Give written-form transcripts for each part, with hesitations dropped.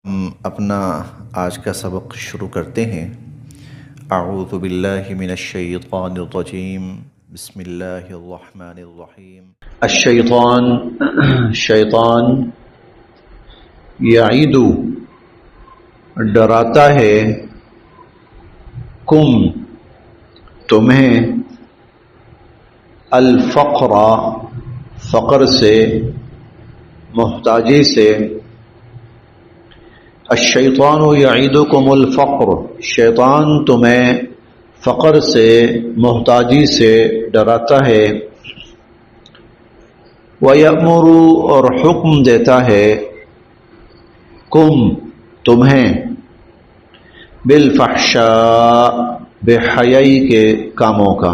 ہم اپنا آج کا سبق شروع کرتے ہیں۔ اعوذ باللہ من الشیطان الرجیم، بسم اللہ الرحمن الرحیم۔ شیطان یعید ڈراتا ہے، کم تمہیں، الفقر فقر سے، محتاجی سے۔ الشیطان یعیدکم الفقر، شیطان تمہیں فقر سے، محتاجی سے ڈراتا ہے۔ وَيَأْمُرُ اور حکم دیتا ہے، کم تمہیں، بالفحشاء بے حیائی کے کاموں کا۔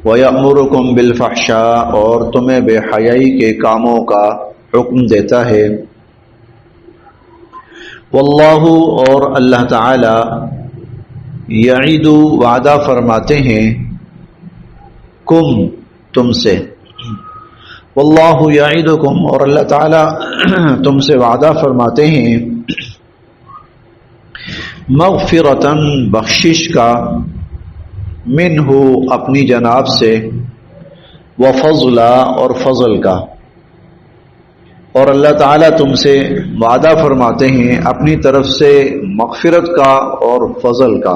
وَيَأْمُرُكُمْ بِالْفَحْشَاء اور تمہیں بے حیائی کے کاموں کا حکم دیتا ہے۔ واللہ اور اللہ تعالی، یعید وعدہ فرماتے ہیں، کم تم سے، واللہ یعیدکم اور اللہ تعالی تم سے وعدہ فرماتے ہیں، مغفرتاً بخشش کا، منہ اپنی جناب سے، وفضلا اور فضل کا، اور اللہ تعالیٰ تم سے وعدہ فرماتے ہیں اپنی طرف سے مغفرت کا اور فضل کا۔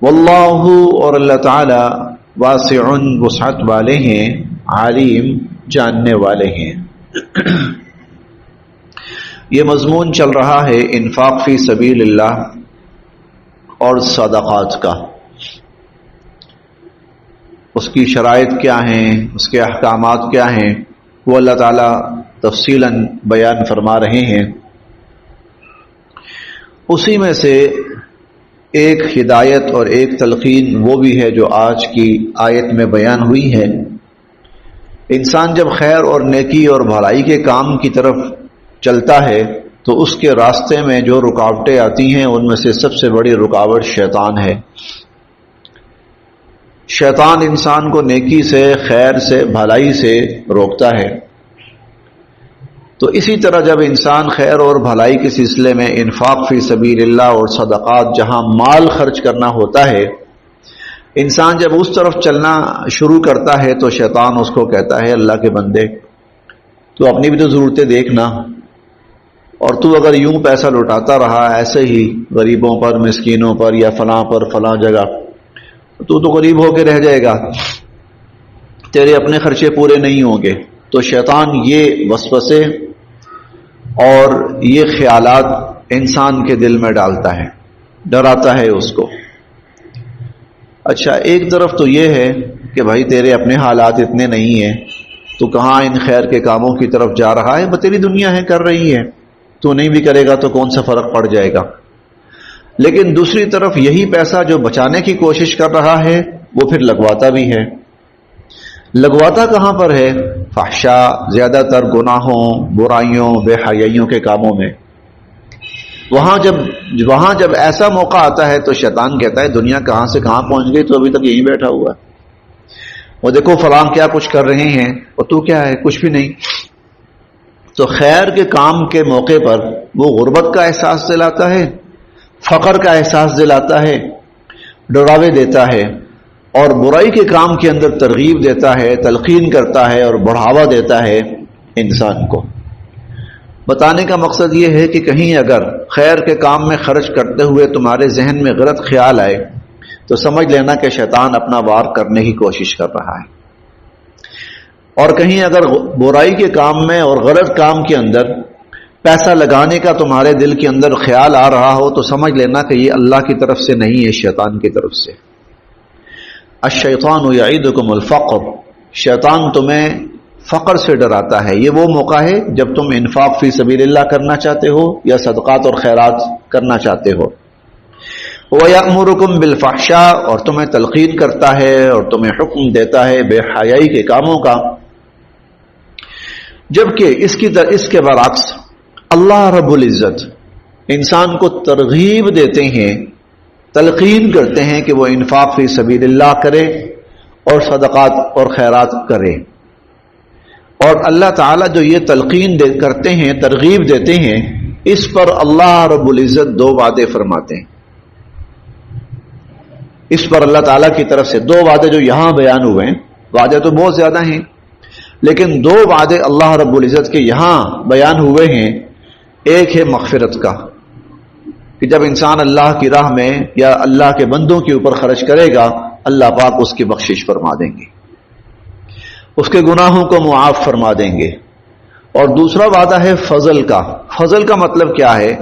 واللہ اور اللہ تعالیٰ، واسع وسعت والے ہیں، علیم جاننے والے ہیں۔ یہ مضمون چل رہا ہے انفاق فی سبیل اللہ اور صدقات کا، اس کی شرائط کیا ہیں، اس کے احکامات کیا ہیں، وہ اللہ تعالیٰ تفصیلاً بیان فرما رہے ہیں۔ اسی میں سے ایک ہدایت اور ایک تلقین وہ بھی ہے جو آج کی آیت میں بیان ہوئی ہے۔ انسان جب خیر اور نیکی اور بھلائی کے کام کی طرف چلتا ہے تو اس کے راستے میں جو رکاوٹیں آتی ہیں ان میں سے سب سے بڑی رکاوٹ شیطان ہے۔ شیطان انسان کو نیکی سے، خیر سے، بھلائی سے روکتا ہے۔ تو اسی طرح جب انسان خیر اور بھلائی کے سلسلے میں انفاق فی سبیل اللہ اور صدقات، جہاں مال خرچ کرنا ہوتا ہے، انسان جب اس طرف چلنا شروع کرتا ہے تو شیطان اس کو کہتا ہے، اللہ کے بندے تو اپنی بھی تو ضرورتیں دیکھنا، اور تو اگر یوں پیسہ لٹاتا رہا ایسے ہی غریبوں پر، مسکینوں پر، یا فلاں پر، فلاں جگہ، تو غریب ہو کے رہ جائے گا، تیرے اپنے خرچے پورے نہیں ہوں گے۔ تو شیطان یہ وسوسے اور یہ خیالات انسان کے دل میں ڈالتا ہے، ڈراتا ہے اس کو۔ اچھا، ایک طرف تو یہ ہے کہ بھائی تیرے اپنے حالات اتنے نہیں ہیں، تو کہاں ان خیر کے کاموں کی طرف جا رہا ہے، تیری دنیا ہے، کر رہی ہے، تو نہیں بھی کرے گا تو کون سا فرق پڑ جائے گا۔ لیکن دوسری طرف یہی پیسہ جو بچانے کی کوشش کر رہا ہے وہ پھر لگواتا بھی ہے۔ لگواتا کہاں پر ہے؟ فحشاء، زیادہ تر گناہوں، برائیوں، بے حیائیوں کے کاموں میں۔ وہاں جب ایسا موقع آتا ہے تو شیطان کہتا ہے، دنیا کہاں سے کہاں پہنچ گئی، تو ابھی تک یہیں بیٹھا ہوا ہے، وہ دیکھو فلاں کیا کچھ کر رہے ہیں، اور تو کیا ہے، کچھ بھی نہیں۔ تو خیر کے کام کے موقع پر وہ غربت کا احساس دلاتا ہے، فقر کا احساس دلاتا ہے، ڈراوے دیتا ہے، اور برائی کے کام کے اندر ترغیب دیتا ہے، تلقین کرتا ہے اور بڑھاوا دیتا ہے انسان کو۔ بتانے کا مقصد یہ ہے کہ کہیں اگر خیر کے کام میں خرچ کرتے ہوئے تمہارے ذہن میں غلط خیال آئے تو سمجھ لینا کہ شیطان اپنا وار کرنے کی کوشش کر رہا ہے، اور کہیں اگر برائی کے کام میں اور غلط کام کے اندر پیسہ لگانے کا تمہارے دل کے اندر خیال آ رہا ہو تو سمجھ لینا کہ یہ اللہ کی طرف سے نہیں ہے، شیطان کی طرف سے۔ الشیطان یعیدکم الفقر، شیطان تمہیں فقر سے ڈراتا ہے۔ یہ وہ موقع ہے جب تم انفاق فی سبیل اللہ کرنا چاہتے ہو یا صدقات اور خیرات کرنا چاہتے ہو۔ وَيَأْمُرُكُمْ بِالْفَحْشَاء اور تمہیں تلقین کرتا ہے اور تمہیں حکم دیتا ہے بے حیائی کے کاموں کا۔ جبکہ اس کے برعکس اللہ رب العزت انسان کو ترغیب دیتے ہیں، تلقین کرتے ہیں کہ وہ انفاق فی سبیل اللہ کرے اور صدقات اور خیرات کرے۔ اور اللہ تعالیٰ جو یہ تلقین کرتے ہیں، ترغیب دیتے ہیں، اس پر اللہ رب العزت 2 وعدے فرماتے ہیں. اس پر اللہ تعالیٰ کی طرف سے 2 وعدے جو یہاں بیان ہوئے ہیں، وعدے تو بہت زیادہ ہیں لیکن 2 وعدے اللہ رب العزت کے یہاں بیان ہوئے ہیں. ایک ہے مغفرت کا، کہ جب انسان اللہ کی راہ میں یا اللہ کے بندوں کے اوپر خرچ کرے گا، اللہ پاک اس کی بخشش فرما دیں گے، اس کے گناہوں کو معاف فرما دیں گے. اور دوسرا وعدہ ہے فضل کا. فضل کا مطلب کیا ہے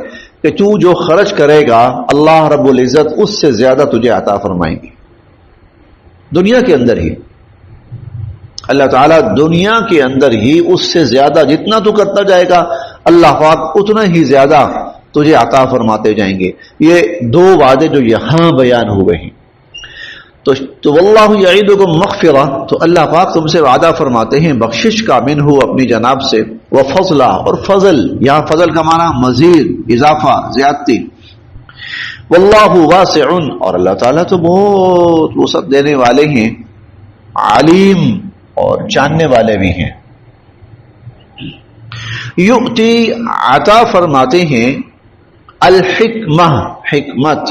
کہ تو جو خرچ کرے گا اللہ رب العزت اس سے زیادہ تجھے عطا فرمائیں گے. دنیا کے اندر ہی اللہ تعالیٰ دنیا کے اندر ہی اس سے زیادہ، جتنا تو کرتا جائے گا اللہ پاک اتنا ہی زیادہ تجھے عطا فرماتے جائیں گے. یہ 2 وعدے جو یہاں بیان ہوئے ہیں. تو واللہ یعیدکم مغفرہ، تو اللہ پاک تم سے وعدہ فرماتے ہیں بخشش کا، منہ اپنی جناب سے، وفضلا، اور فضل، یہاں فضل کا معنی مزید، اضافہ، زیادتی. واللہ واسع، اور اللہ تعالیٰ تو بہت وسعت دینے والے ہیں، علیم، اور جاننے والے بھی ہیں. یؤتی، عطا فرماتے ہیں، الحکمہ، حکمت،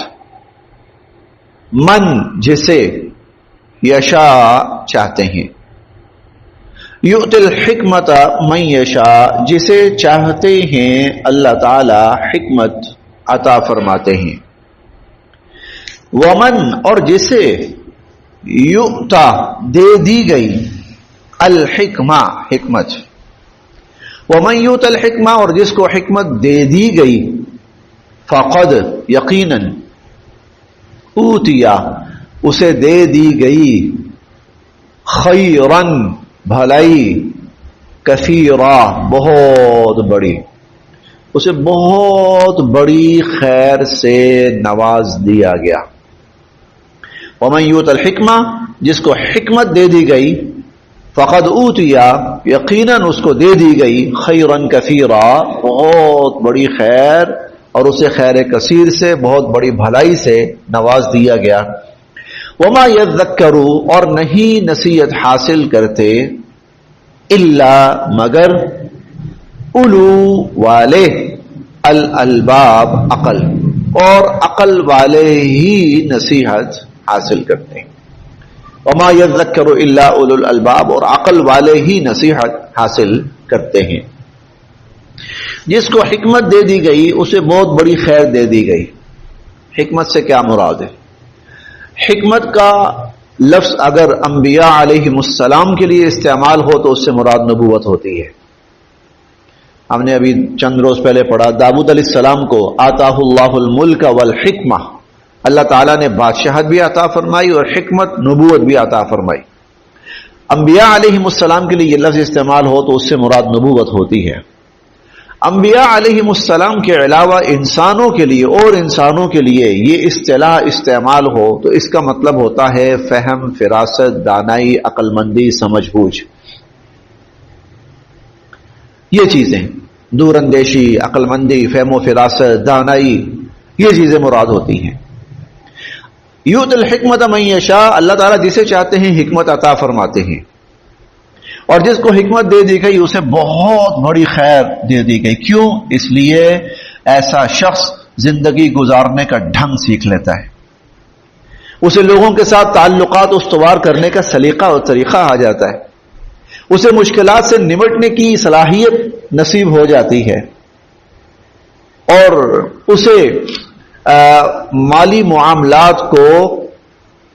من، جسے، یشا، چاہتے ہیں. یؤتی الحکمت من یشا، جسے چاہتے ہیں اللہ تعالی حکمت عطا فرماتے ہیں. ومن، اور جسے، یؤتا، دے دی گئی، الحکمہ، حکمت. ومن یؤت الحکمہ، اور جس کو حکمت دے دی گئی، فقد، یقیناً، اوتیا، اسے دے دی گئی، خیرن، بھلائی، کثیرہ، بہت بڑی، اسے بہت بڑی خیر سے نواز دیا گیا. ومن یؤت الحکمہ، جس کو حکمت دے دی گئی، فقد اوتیا، یقیناً اس کو دے دی گئی، خیرن کثیرہ، بہت بڑی خیر، اور اسے خیر کثیر سے، بہت بڑی بھلائی سے نواز دیا گیا. وما یذکر، اور نہیں نصیحت حاصل کرتے، الا، مگر، اولو، والے، الالباب، عقل، اور عقل والے ہی نصیحت حاصل کرتے ہیں. وما یذکر الا اولو الالباب، اور عقل والے ہی نصیحت حاصل کرتے ہیں. جس کو حکمت دے دی گئی اسے بہت بڑی خیر دے دی گئی. حکمت سے کیا مراد ہے؟ حکمت کا لفظ اگر انبیاء علیہم السلام کے لیے استعمال ہو تو اس سے مراد نبوت ہوتی ہے. ہم نے ابھی چند روز پہلے پڑھا، داؤد علیہ السلام کو آتاہ اللہ الملک والحکمہ، اللہ تعالیٰ نے بادشاہت بھی عطا فرمائی اور حکمت، نبوت بھی عطا فرمائی. انبیاء علیہم السلام کے لیے یہ لفظ استعمال ہو تو اس سے مراد نبوت ہوتی ہے. انبیاء علیہم السلام کے علاوہ انسانوں کے لیے اور انسانوں کے لیے یہ اصطلاح استعمال ہو تو اس کا مطلب ہوتا ہے فہم، فراست، دانائی، عقل مندی، سمجھ بوجھ. یہ چیزیں، دور اندیشی، عقل مندی، فہم و فراست، دانائی، یہ چیزیں مراد ہوتی ہیں. یؤت الحکمت من یشاء، اللہ تعالیٰ جسے چاہتے ہیں حکمت عطا فرماتے ہیں، اور جس کو حکمت دے دی گئی اسے بہت بڑی خیر دے دی گئی. کیوں؟ اس لیے ایسا شخص زندگی گزارنے کا ڈھنگ سیکھ لیتا ہے، اسے لوگوں کے ساتھ تعلقات استوار کرنے کا سلیقہ اور طریقہ آ جاتا ہے، اسے مشکلات سے نمٹنے کی صلاحیت نصیب ہو جاتی ہے، اور اسے مالی معاملات کو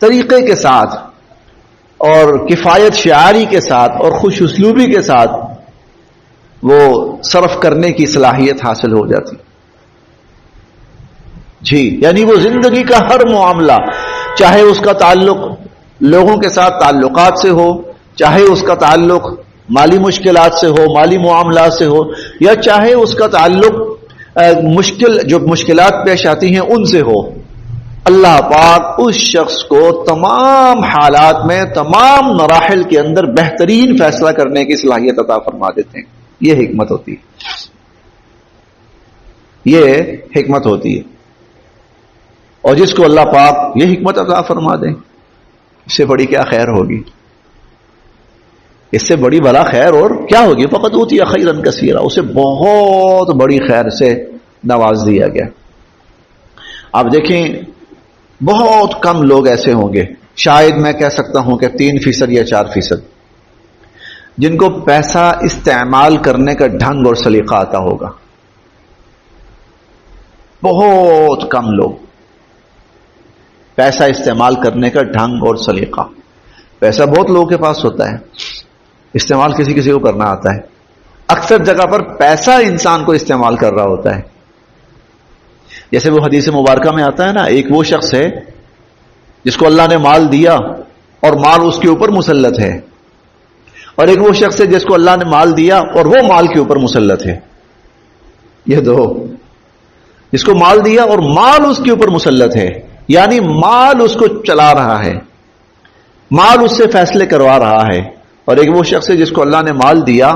طریقے کے ساتھ اور کفایت شعاری کے ساتھ اور خوش اسلوبی کے ساتھ وہ صرف کرنے کی صلاحیت حاصل ہو جاتی. جی، یعنی وہ زندگی کا ہر معاملہ، چاہے اس کا تعلق لوگوں کے ساتھ تعلقات سے ہو، چاہے اس کا تعلق مالی مشکلات سے ہو، مالی معاملات سے ہو، یا چاہے اس کا تعلق جو مشکلات پیش آتی ہیں ان سے ہو، اللہ پاک اس شخص کو تمام حالات میں، تمام مراحل کے اندر بہترین فیصلہ کرنے کی صلاحیت عطا فرما دیتے ہیں. یہ حکمت ہوتی ہے، یہ حکمت ہوتی ہے. اور جس کو اللہ پاک یہ حکمت عطا فرما دیں، اس سے بڑی کیا خیر ہوگی. اس سے بڑی بلا خیر اور کیا ہوگی؟ فقط اوتی خیرا کثیرا، اسے بہت بڑی خیر سے نواز دیا گیا۔ آپ دیکھیں بہت کم لوگ ایسے ہوں گے، شاید میں کہہ سکتا ہوں کہ 3% یا 4%، جن کو پیسہ استعمال کرنے کا ڈھنگ اور سلیقہ آتا ہوگا۔ بہت کم لوگ، پیسہ استعمال کرنے کا ڈھنگ اور سلیقہ۔ پیسہ بہت لوگوں کے پاس ہوتا ہے، استعمال کسی کسی کو کرنا آتا ہے۔ اکثر جگہ پر پیسہ انسان کو استعمال کر رہا ہوتا ہے۔ جیسے وہ حدیث مبارکہ میں آتا ہے نا، ایک وہ شخص ہے جس کو اللہ نے مال دیا اور مال اس کے اوپر مسلط ہے، اور ایک وہ شخص ہے جس کو اللہ نے مال دیا اور وہ مال کے اوپر مسلط ہے۔ یہ دو، جس کو مال دیا اور مال اس کے اوپر مسلط ہے، یعنی مال اس کو چلا رہا ہے، مال اس سے فیصلے کروا رہا ہے، اور ایک وہ شخص ہے جس کو اللہ نے مال دیا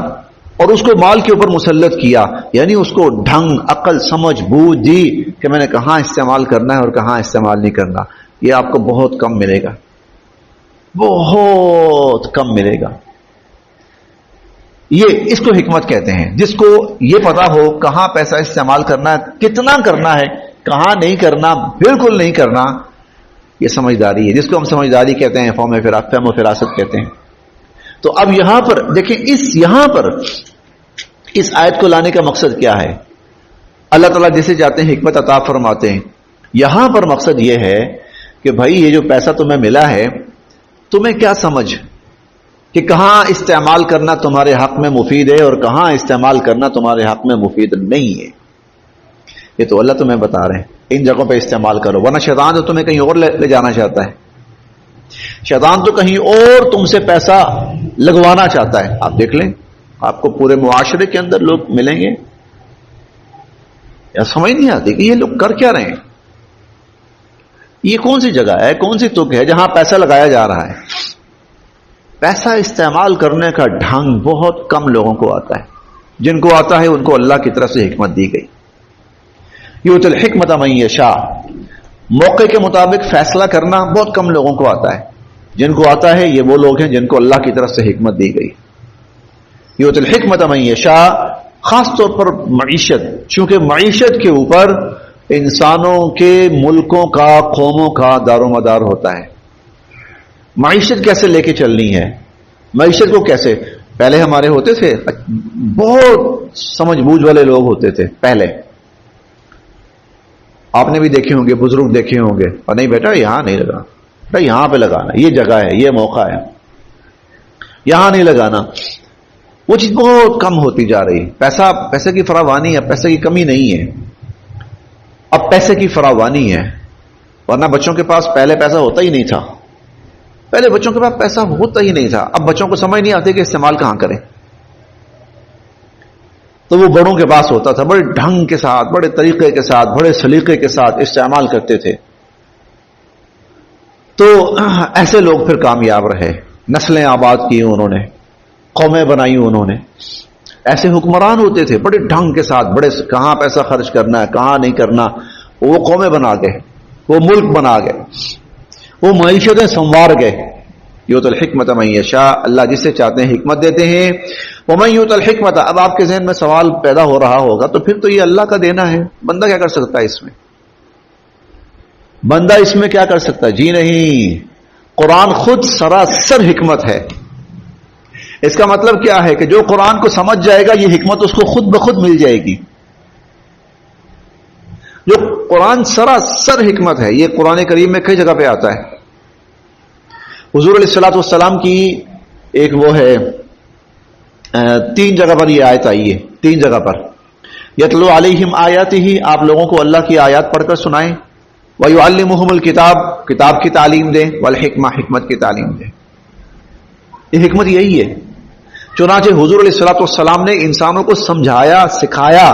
اور اس کو مال کے اوپر مسلط کیا، یعنی اس کو ڈھنگ، عقل، سمجھ، بوجھ دی کہ میں نے کہاں استعمال کرنا ہے اور کہاں استعمال نہیں کرنا۔ یہ آپ کو بہت کم ملے گا، بہت کم ملے گا۔ یہ اس کو حکمت کہتے ہیں، جس کو یہ پتا ہو کہاں پیسہ استعمال کرنا ہے، کتنا کرنا ہے، کہاں نہیں کرنا، بالکل نہیں کرنا۔ یہ سمجھداری ہے، جس کو ہم سمجھداری کہتے ہیں، فہم و فراست کہتے ہیں۔ تو اب یہاں پر دیکھیں، یہاں پر اس آیت کو لانے کا مقصد کیا ہے؟ اللہ تعالیٰ جسے چاہتے ہیں حکمت عطا فرماتے ہیں۔ یہاں پر مقصد یہ ہے کہ بھائی یہ جو پیسہ تمہیں ملا ہے، تمہیں کیا سمجھ کہ کہاں استعمال کرنا تمہارے حق میں مفید ہے اور کہاں استعمال کرنا تمہارے حق میں مفید نہیں ہے۔ یہ تو اللہ تمہیں بتا رہے ہیں، ان جگہوں پہ استعمال کرو، ورنہ شیطان تو تمہیں کہیں اور لے جانا چاہتا ہے۔ شیطان تو کہیں اور تم سے پیسہ لگوانا چاہتا ہے۔ آپ دیکھ لیں، آپ کو پورے معاشرے کے اندر لوگ ملیں گے، یا سمجھ نہیں آتی کہ یہ لوگ کر کیا رہے ہیں۔ یہ کون سی جگہ ہے، کون سی تک ہے جہاں پیسہ لگایا جا رہا ہے؟ پیسہ استعمال کرنے کا ڈھنگ بہت کم لوگوں کو آتا ہے، جن کو آتا ہے ان کو اللہ کی طرف سے حکمت دی گئی۔ یؤتی الحکمت من یشاء، موقع کے مطابق فیصلہ کرنا بہت کم لوگوں کو آتا ہے، جن کو آتا ہے یہ وہ لوگ ہیں جن کو اللہ کی طرف سے حکمت دی گئی۔ یؤتی الحکمت من یشاء، خاص طور پر معیشت، چونکہ معیشت کے اوپر انسانوں کے، ملکوں کا، قوموں کا دار و مدار ہوتا ہے۔ معیشت کیسے لے کے چلنی ہے، معیشت کو کیسے، پہلے ہمارے ہوتے تھے بہت سمجھ بوجھ والے لوگ ہوتے تھے پہلے، آپ نے بھی دیکھے ہوں گے، بزرگ دیکھے ہوں گے، اور نہیں بیٹا یہاں نہیں لگانا، بیٹا یہاں پہ لگانا، یہ جگہ ہے، یہ موقع ہے، یہاں نہیں لگانا۔ وہ چیز بہت کم ہوتی جا رہی۔ پیسے کی فراوانی ہے، پیسے کی کمی نہیں ہے، اب پیسے کی فراوانی ہے، ورنہ بچوں کے پاس پہلے پیسہ ہوتا ہی نہیں تھا، پہلے بچوں کے پاس پیسہ ہوتا ہی نہیں تھا۔ اب بچوں کو سمجھ نہیں آتی کہ استعمال کہاں کریں، تو وہ بڑوں کے پاس ہوتا تھا، بڑے ڈھنگ کے ساتھ، بڑے طریقے کے ساتھ، بڑے سلیقے کے ساتھ استعمال کرتے تھے۔ تو ایسے لوگ پھر کامیاب رہے، نسلیں آباد کی انہوں نے، قومیں بنائی انہوں نے۔ ایسے حکمران ہوتے تھے بڑے ڈھنگ کے ساتھ، بڑے کہاں پیسہ خرچ کرنا ہے، کہاں نہیں کرنا، وہ قومیں بنا گئے، وہ ملک بنا گئے، وہ معیشتیں سنوار گئے۔ یؤتی الحکمت من یشاء، اللہ جسے چاہتے ہیں حکمت دیتے ہیں۔ ومن یؤت الحکمت، اب آپ کے ذہن میں سوال پیدا ہو رہا ہوگا تو پھر تو یہ اللہ کا دینا ہے، بندہ کیا کر سکتا ہے اس میں؟ بندہ اس میں کیا کر سکتا ہے؟ جی نہیں، قرآن خود سراسر حکمت ہے۔ اس کا مطلب کیا ہے کہ جو قرآن کو سمجھ جائے گا یہ حکمت اس کو خود بخود مل جائے گی۔ جو قرآن سراسر حکمت ہے، یہ قرآن کریم میں کئی جگہ پہ آتا ہے۔ حضور علیہ الصلوۃ والسلام کی ایک وہ ہے، 3 جگہ پر یہ آیت آئی ہے، 3 جگہ پر۔ یتلو علیہم آیاتہ، آپ لوگوں کو اللہ کی آیات پڑھ کر سنائیں، ویعلمہم الکتاب، کتاب کی تعلیم دیں، والحکمہ، حکمت کی تعلیم دیں۔ یہ حکمت یہی ہے۔ چنانچہ حضور علیہ الصلوۃ والسلام نے انسانوں کو سمجھایا، سکھایا،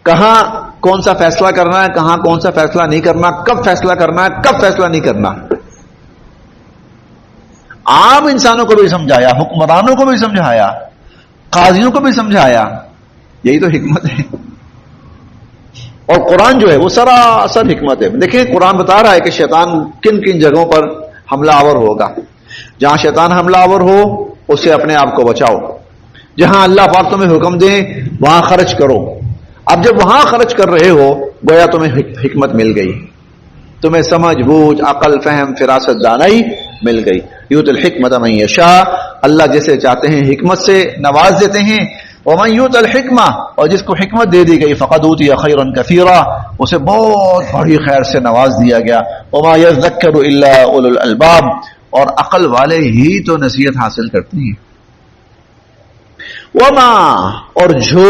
کہاں کون سا فیصلہ کرنا ہے، کہاں کون سا فیصلہ نہیں کرنا، کب فیصلہ کرنا ہے، کب فیصلہ نہیں کرنا۔ عام انسانوں کو بھی سمجھایا، حکمرانوں کو بھی سمجھایا، قاضیوں کو بھی سمجھایا۔ یہی تو حکمت ہے۔ اور قرآن جو ہے وہ سراسر حکمت ہے۔ دیکھیں قرآن بتا رہا ہے کہ شیطان کن کن جگہوں پر حملہ آور ہوگا۔ جہاں شیطان حملہ آور ہو اس سے اپنے آپ کو بچاؤ. جہاں اللہ پاک تمہیں حکم دیں وہاں خرچ کرو. اب جب وہاں خرچ کر رہے ہو گویا تمہیں حکمت مل گئی, تمہیں سمجھ بوجھ عقل فہم فراست دانائی مل گئی. یؤتی الحکمت من یشاء, اللہ جسے چاہتے ہیں حکمت سے نواز دیتے ہیں. ومن یؤت الحکمہ, اور جس کو حکمت دے دی گئی فقد اوتی خیرا کثیرا, اسے بہت بڑی خیر سے نواز دیا گیا. وما یذکر الا اولو الالباب, اور عقل والے ہی تو نصیحت حاصل کرتے ہیں. وما, اور جو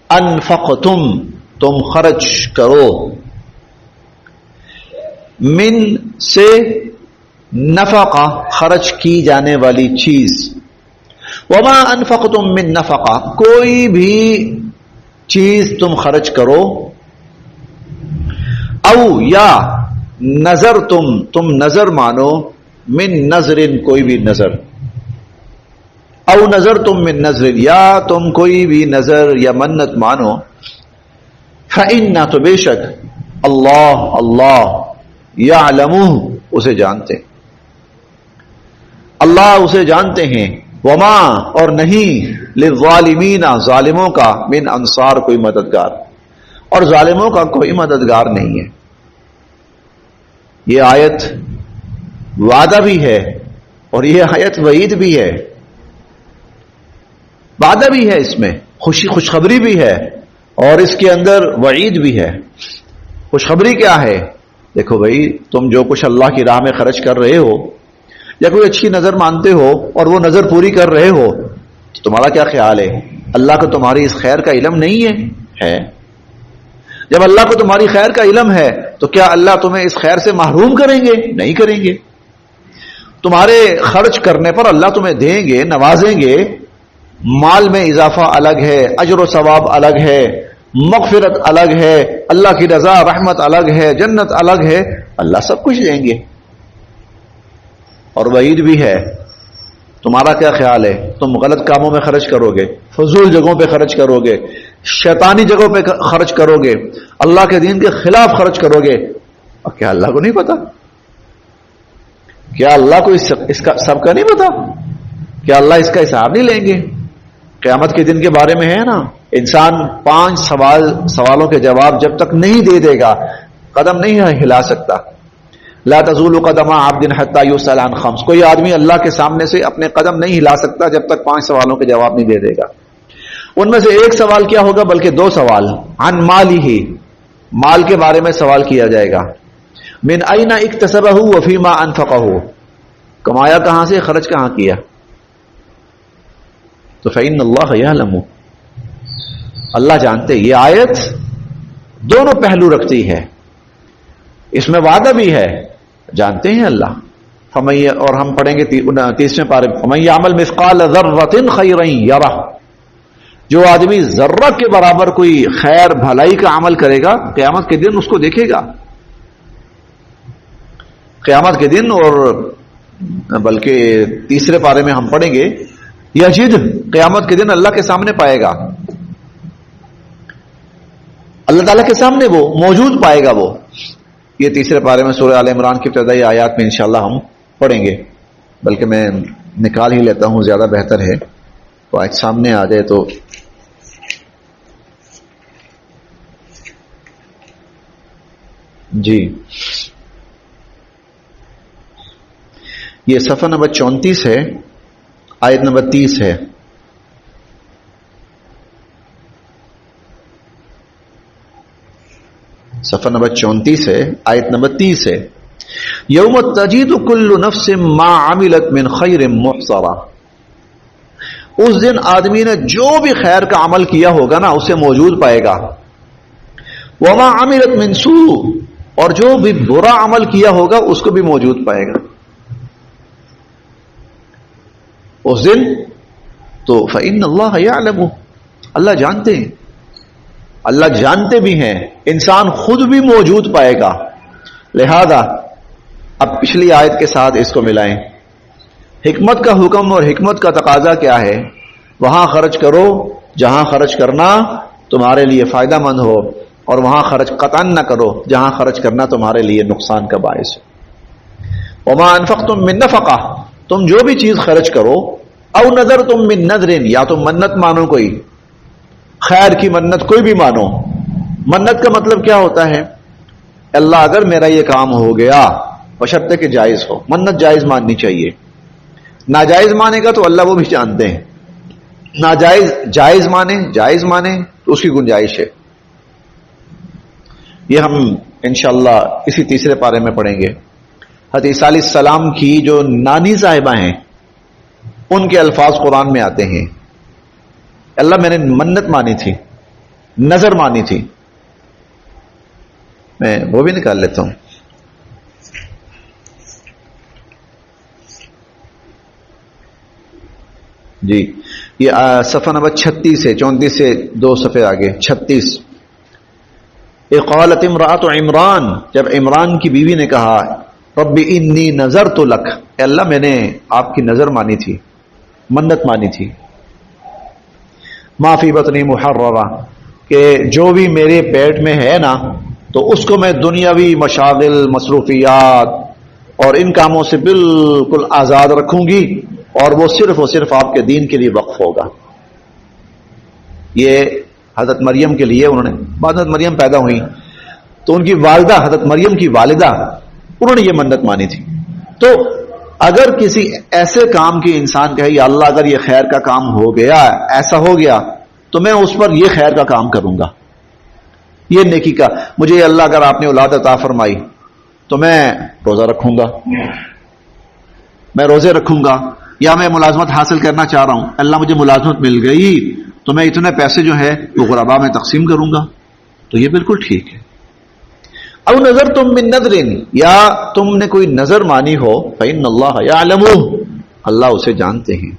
انفقتم, تم خرچ کرو, من سے نفقہ, خرچ کی جانے والی چیز. وما انفقتم من نفقہ, کوئی بھی چیز تم خرچ کرو. او یا نظر تم نظر مانو, من نظر, کوئی بھی نظر. او نظر تم من نظر, یا تم کوئی بھی نظر یا منت مانو. فإنہ, تو بے شک, اللہ یعلمہ, اسے جانتے, اللہ اسے جانتے ہیں. وما, اور نہیں, للظالمین, ظالموں کا, من انصار, کوئی مددگار, اور ظالموں کا کوئی مددگار نہیں ہے. یہ آیت وعدہ بھی ہے اور یہ آیت وعید بھی ہے. وعدہ بھی ہے, اس میں خوشخبری بھی ہے, اور اس کے اندر وعید بھی ہے. خوشخبری کیا ہے؟ دیکھو بھائی, تم جو کچھ اللہ کی راہ میں خرچ کر رہے ہو یا کوئی اچھی نظر مانتے ہو اور وہ نظر پوری کر رہے ہو, تو تمہارا کیا خیال ہے؟ اللہ کو تمہاری اس خیر کا علم نہیں ہے؟ جب اللہ کو تمہاری خیر کا علم ہے تو کیا اللہ تمہیں اس خیر سے محروم کریں گے؟ نہیں کریں گے. تمہارے خرچ کرنے پر اللہ تمہیں دیں گے, نوازیں گے. مال میں اضافہ الگ ہے, اجر و ثواب الگ ہے, مغفرت الگ ہے, اللہ کی رضا رحمت الگ ہے, جنت الگ ہے. اللہ سب کچھ دیں گے. اور وعید بھی ہے. تمہارا کیا خیال ہے؟ تم غلط کاموں میں خرچ کرو گے, فضول جگہوں پہ خرچ کرو گے, شیطانی جگہوں پہ خرچ کرو گے, اللہ کے دین کے خلاف خرچ کرو گے. اور کیا اللہ کو نہیں پتا؟ کیا اللہ کو اس کا سب کا نہیں پتا؟ کیا اللہ اس کا حساب نہیں لیں گے؟ قیامت کے دن کے بارے میں ہے نا, انسان 5 سوالوں کے جواب جب تک نہیں دے دے گا قدم نہیں ہلا سکتا. لا تزول قدم عبد حتى يسأل عن 5, کوئی آدمی اللہ کے سامنے سے اپنے قدم نہیں ہلا سکتا جب تک 5 سوالوں کے جواب نہیں دے دے گا. ان میں سے ایک سوال کیا ہوگا, بلکہ 2 سوال. عن مالہ, مال کے بارے میں سوال کیا جائے گا. من اين اکتسبہ وفیما انفقہ, کمایا کہاں سے, خرچ کہاں کیا. تو فإن اللہ یعلم, اللہ جانتے. یہ آیت دونوں پہلو رکھتی ہے. اس میں وعدہ بھی ہے, جانتے ہیں اللہ. اور ہم پڑھیں گے 30ویں پارے, فمن یعمل مثقال ذرۃ خیرا یرہ, جو آدمی ذرہ کے برابر کوئی خیر بھلائی کا عمل کرے گا قیامت کے دن اس کو دیکھے گا. قیامت کے دن, اور بلکہ 3 پارے میں ہم پڑھیں گے, یجد, قیامت کے دن اللہ کے سامنے پائے گا. اللہ تعالیٰ کے سامنے وہ موجود پائے گا. وہ یہ 3 پارے میں سورہ آل عمران کی ابتدائی آیات میں انشاءاللہ ہم پڑھیں گے. بلکہ میں نکال ہی لیتا ہوں, زیادہ بہتر ہے. تو آج سامنے آ جائے تو جی, یہ صفحہ نمبر 34 ہے, آیت نمبر 30 ہے. صفحہ نمبر 34 ہے, آیت نمبر 30 ہے. یوم تجید کل نفس ما عملت من خیر محصرا, اس دن آدمی نے جو بھی خیر کا عمل کیا ہوگا نا اسے موجود پائے گا. وما عملت من سوء, اور جو بھی برا عمل کیا ہوگا اس کو بھی موجود پائے گا اس دن. تو فإن اللہ یعلم, اللہ جانتے ہیں, اللہ جانتے بھی ہیں, انسان خود بھی موجود پائے گا. لہذا اب پچھلی آیت کے ساتھ اس کو ملائیں. حکمت کا حکم اور حکمت کا تقاضا کیا ہے؟ وہاں خرچ کرو جہاں خرچ کرنا تمہارے لیے فائدہ مند ہو, اور وہاں خرچ قطعاً نہ کرو جہاں خرچ کرنا تمہارے لیے نقصان کا باعث ہے. وما انفقتم من نفقہ, تم جو بھی چیز خرچ کرو، او نظر تم من نذر، یا تم منت مانو، کوئی خیر کی منت کوئی بھی مانو. منت کا مطلب کیا ہوتا ہے؟ اللہ اگر میرا یہ کام ہو گیا، بشرطے کہ جائز ہو. منت جائز ماننی چاہیے. ناجائز مانے گا تو اللہ وہ بھی جانتے ہیں. ناجائز جائز مانے تو اس کی گنجائش ہے. یہ ہم انشاءاللہ اسی تیسرے پارے میں پڑھیں گے. حضرت عیسیٰ علیہ السلام کی جو نانی صاحبہ ہیں ان کے الفاظ قرآن میں آتے ہیں. اللہ میں نے منت مانی تھی، نظر مانی تھی. میں وہ بھی نکال لیتا ہوں. جی یہ صفحہ نمبر 36 سے 34 سے 2 صفحے آگے 36. قالت امرأۃ عمران، جب عمران کی بیوی نے کہا رب انی نذرت لک، اے اللہ میں نے آپ کی نظر مانی تھی، منت مانی تھی. ما فی بطنی محررہ، کہ جو بھی میرے پیٹ میں ہے نا تو اس کو میں دنیاوی مشاغل، مصروفیات اور ان کاموں سے بالکل آزاد رکھوں گی، اور وہ صرف اور صرف آپ کے دین کے لیے وقف ہوگا. یہ حضرت مریم کے لیے انہوں نے، بعد حضرت مریم پیدا ہوئی تو ان کی والدہ، حضرت مریم کی والدہ، انہوں نے یہ منت مانی تھی. تو اگر کسی ایسے کام کی انسان کہے یا اللہ اگر یہ خیر کا کام ہو گیا، ایسا ہو گیا تو میں اس پر یہ خیر کا کام کروں گا، یہ نیکی کا، مجھے اللہ اگر آپ نے اولاد عطا فرمائی تو میں روزہ رکھوں گا، میں روزے رکھوں گا. یا میں ملازمت حاصل کرنا چاہ رہا ہوں، اللہ مجھے ملازمت مل گئی تو میں اتنے پیسے جو ہے وہ غرباء میں تقسیم کروں گا. تو یہ بالکل ٹھیک ہے. او نظر تم من نذر، یا تم نے کوئی نظر مانی ہو، فإن اللہ یعلم، اللہ اسے جانتے ہیں.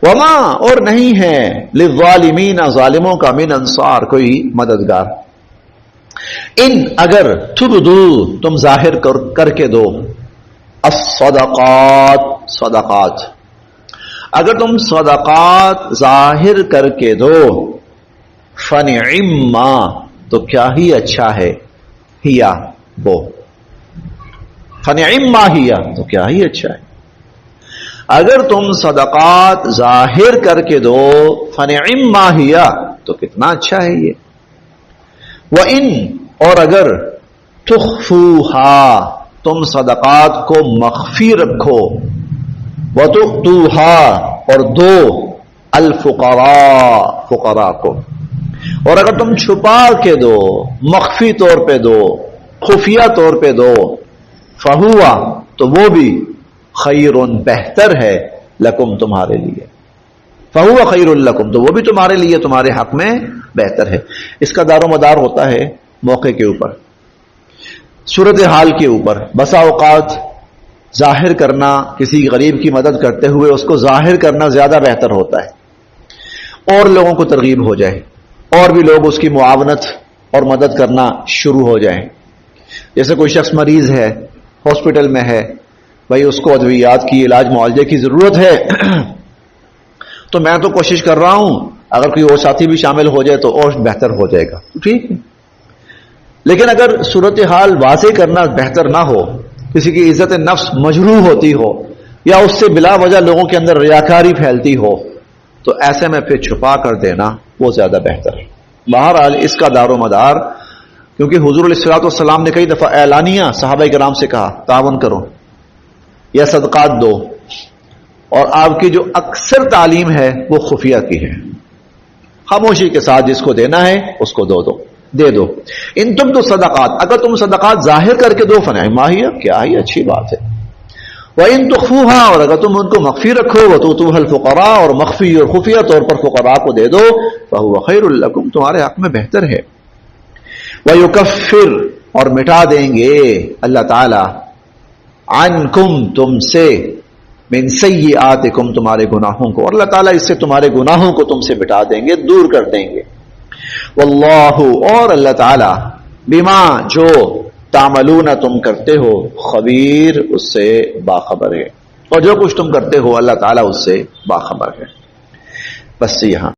وما، اور نہیں ہے، للظالمین، ظالموں کا، من انصار، کوئی مددگار. ان، اگر، تبدو، تم ظاہر کر کے دو، الصدقات، صدقات، اگر تم صدقات ظاہر کر کے دو، فنعما، تو کیا ہی اچھا ہے، ہیا، وہ، فنعما ہیا، تو کیا ہی اچھا ہے. اگر تم صدقات ظاہر کر کے دو، فنعما ہیا، تو کتنا اچھا ہے یہ. وَإِن، اور اگر، تخفوہا، تم صدقات کو مخفی رکھو، وَتُؤْتُوهَا، اور دو، الفقراء، فقراء کو، اور اگر تم چھپا کے دو، مخفی طور پہ دو، خفیہ طور پہ دو، فہوا، تو وہ بھی، خیر، بہتر ہے، لکم، تمہارے لیے. فہوا خیر لکم، تو وہ بھی تمہارے لیے، تمہارے حق میں بہتر ہے. اس کا دار و مدار ہوتا ہے موقع کے اوپر، صورتحال کے اوپر. بسا اوقات ظاہر کرنا، کسی غریب کی مدد کرتے ہوئے اس کو ظاہر کرنا زیادہ بہتر ہوتا ہے، اور لوگوں کو ترغیب ہو جائے، اور بھی لوگ اس کی معاونت اور مدد کرنا شروع ہو جائیں. جیسے کوئی شخص مریض ہے، ہاسپٹل میں ہے، بھائی اس کو ادویات کی، علاج معالجے کی ضرورت ہے، تو میں تو کوشش کر رہا ہوں اگر کوئی اور ساتھی بھی شامل ہو جائے تو اور بہتر ہو جائے گا، ٹھیک ہے. لیکن اگر صورتحال واضح کرنا بہتر نہ ہو، کسی کی عزت نفس مجروح ہوتی ہو، یا اس سے بلا وجہ لوگوں کے اندر ریاکاری پھیلتی ہو، تو ایسے میں پھر چھپا کر دینا وہ زیادہ بہتر ہے. بہرحال اس کا دار و مدار، کیونکہ حضور علیہ الصلوۃ والسلام نے کئی دفعہ اعلانیہ صحابہ کرام سے کہا تعاون کرو یا صدقات دو، اور آپ کی جو اکثر تعلیم ہے وہ خفیہ کی ہے، خاموشی کے ساتھ جس کو دینا ہے اس کو دے دو. ان تم تو صدقات، اگر تم صدقات ظاہر کر کے دو، فنعما ہی، کیا ہی اچھی بات ہے. وَإِن تُخْفُوهَا، اور اگر تم ان کو مخفی رکھو، وَتُؤْتُوهَا الْفُقَرَاءَ، اور مخفی اور خفیہ طور پر فقراء کو دے دو، فَهُوَ خَيْرٌ لَكُمْ، تمہارے حق میں بہتر ہے. وَيُكَفِّرْ، اور مٹا دیں گے اللہ تعالی، عَنْكُمْ، تم سے، مِنْ سَيِّئَاتِكُمْ، تمہارے گناہوں کو، اور اللہ تعالیٰ اس سے تمہارے گناہوں کو تم سے مٹا دیں گے، دور کر دیں گے. واللہ، اور اللہ تعالی، بما، جو، تعملون، تم کرتے ہو، خبیر، اس سے باخبر ہے، اور جو کچھ تم کرتے ہو اللہ تعالیٰ اس سے باخبر ہے. بس یہاں